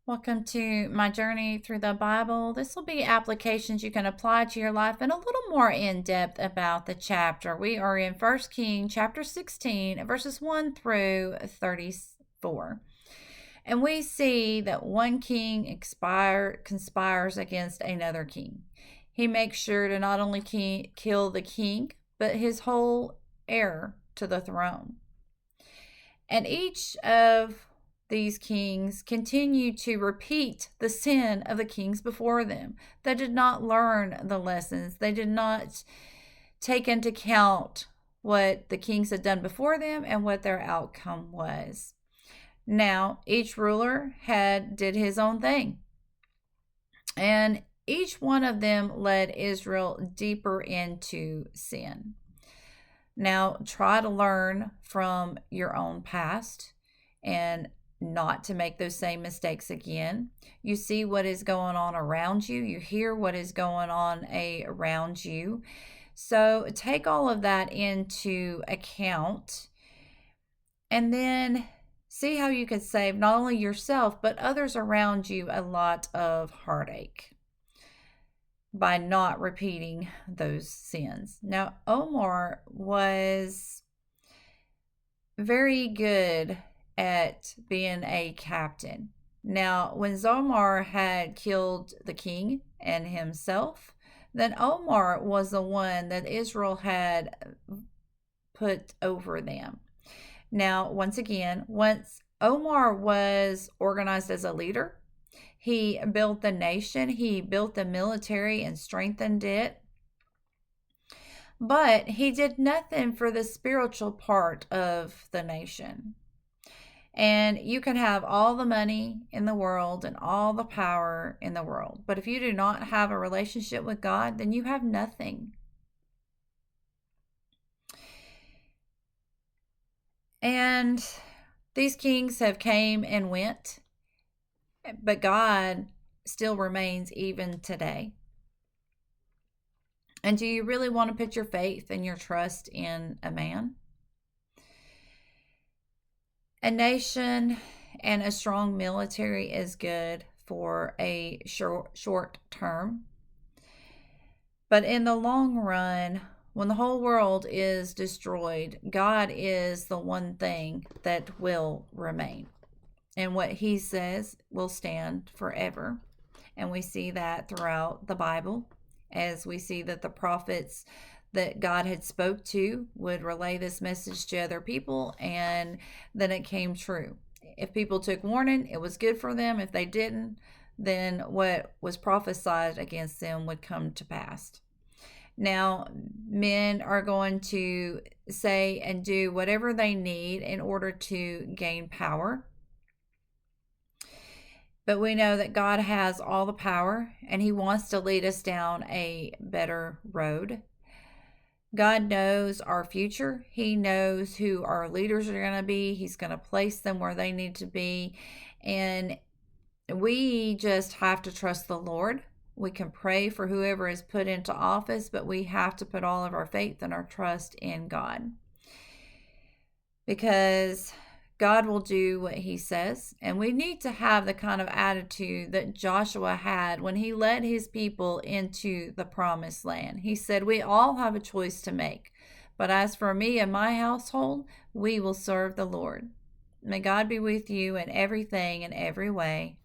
Welcome to my journey through the Bible. This will be applications you can apply to your life and a little more in depth about the chapter. We are in 1 King chapter 16, verses 1 through 34. And we see that one king conspires against another king. He makes sure to not only kill the king, but his whole heir to the throne. And each of these kings continued to repeat the sin of the kings before them. They did not learn the lessons. They did not take into account what the kings had done before them and what their outcome was. Now, each ruler did his own thing. And each one of them led Israel deeper into sin. Now, try to learn from your own past and not to make those same mistakes again. You see what is going on around you. You hear what is going on around you. So take all of that into account and then see how you can save not only yourself, but others around you a lot of heartache by not repeating those sins. Now, Omar was very good at being a captain. Now, when Zomar had killed the king and himself, then Omar was the one that Israel had put over them. Now, once again, once Omar was organized as a leader, he built the nation, he built the military and strengthened it. But he did nothing for the spiritual part of the nation. And you can have all the money in the world and all the power in the world. But if you do not have a relationship with God, then you have nothing. And these kings have came and went, but God still remains even today. And do you really want to put your faith and your trust in a man? A nation and a strong military is good for a short term. But in the long run, when the whole world is destroyed, God is the one thing that will remain. And what he says will stand forever. And we see that throughout the Bible, as we see that the prophets that God had spoke to would relay this message to other people, and then it came true. If people took warning, it was good for them. If they didn't, then what was prophesied against them would come to pass. Now, men are going to say and do whatever they need in order to gain power. But we know that God has all the power and he wants to lead us down a better road. God knows our future. He knows who our leaders are going to be. He's going to place them where they need to be. And we just have to trust the Lord. We can pray for whoever is put into office, but we have to put all of our faith and our trust in God. Because God will do what he says. And we need to have the kind of attitude that Joshua had when he led his people into the promised land. He said, we all have a choice to make. But as for me and my household, we will serve the Lord. May God be with you in everything and every way.